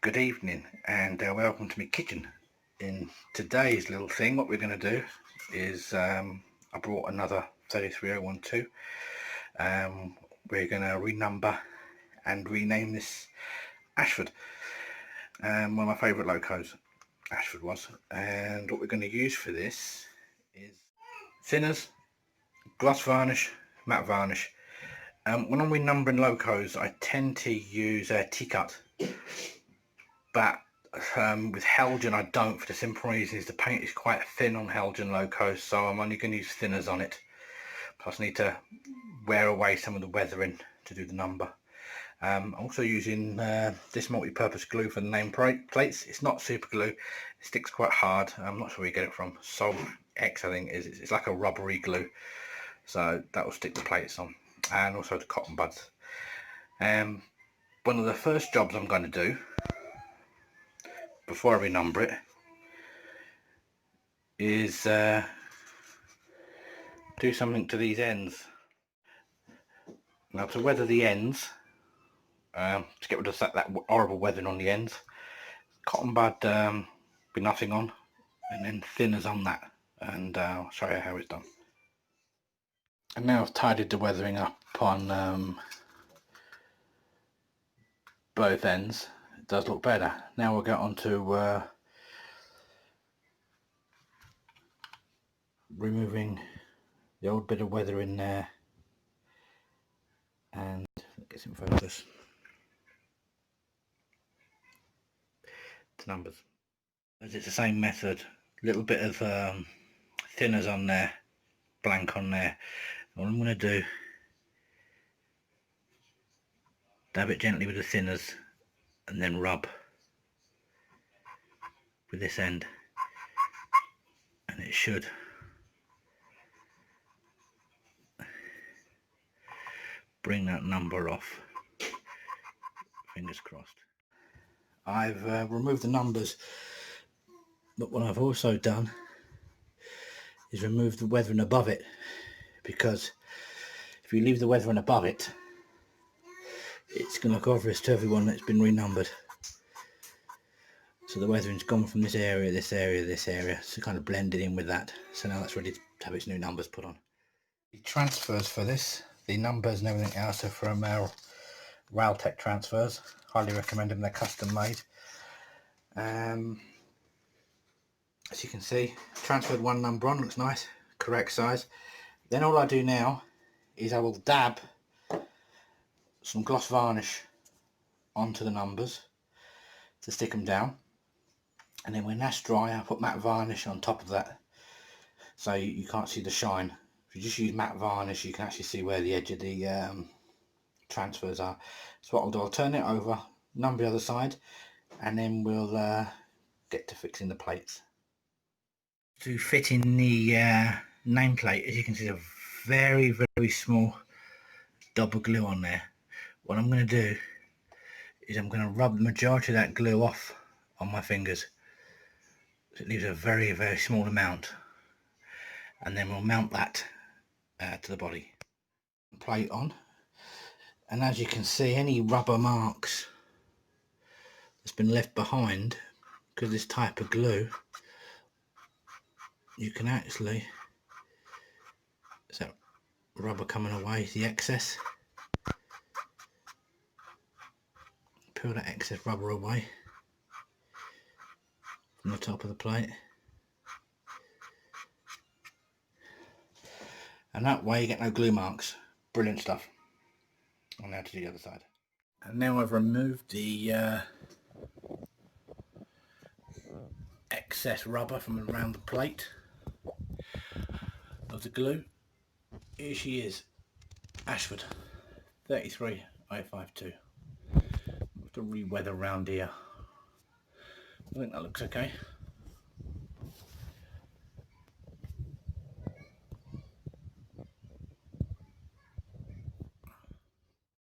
Good evening and welcome to my kitchen. In today's little thing, what we're going to do is I brought another 33012. We're going to renumber and rename this Ashford. One of my favourite locos, Ashford was. And what we're going to use for this is thinners, gloss varnish, matte varnish. When I'm renumbering locos, I tend to use T-cut, but with heljan I don't, for the simple reason is the paint is quite thin on heljan locos, so I'm only going to use thinners on it. Plus I need to wear away some of the weathering to do the number. I'm also using this multi-purpose glue for the name plates. It's not super glue, it sticks quite hard. I'm not sure where you get it from. Sol X I think it's like a rubbery glue, so that will stick the plates on, and also the cotton buds. One of the first jobs I'm going to do before I renumber it is do something to these ends. Now, to weather the ends, to get rid of that horrible weathering on the ends, cotton bud with nothing on, and then thinners on that, and I'll show you how it's done. And now I've tidied the weathering up on both ends. It does look better. Now we'll get on to removing the old bit of weathering there, and it gets in focus. The numbers, as it's the same method, a little bit of thinners on there, blank on there. What I'm going to do, dab it gently with the thinners and then rub with this end, and it should bring that number off. Fingers crossed. I've removed the numbers, but what I've also done is remove the weathering above it, because if you leave the weathering above it, it's going to look obvious to everyone that's been renumbered. So the weathering's gone from this area, this area, this area, so kind of blended in with that. So now that's ready to have its new numbers put on. The transfers for this, the numbers and everything else, are from our Railtech transfers. Highly recommend them, they're custom made. As you can see, transferred one number on, looks nice, correct size. Then all I do now is I will dab some gloss varnish onto the numbers to stick them down, and then when that's dry I put matte varnish on top of that, so you can't see the shine. If you just use matte varnish you can actually see where the edge of the transfers are. So what I'll do, I'll turn it over, number the other side, and then we'll get to fixing the plates. To fit in the nameplate, as you can see, a very small double glue on there. What I'm going to do is I'm going to rub the majority of that glue off on my fingers, so it leaves a very small amount, and then we'll mount that to the body. Plate on, and as you can see, any rubber marks that's been left behind because this type of glue, you can actually, so rubber coming away, the excess, peel that excess rubber away from the top of the plate, and that way you get no glue marks. Brilliant stuff. And now to the other side. And now I've removed the excess rubber from around the plate of the glue. Here she is, Ashford 33052. Have to re-weather around here. I think that looks okay.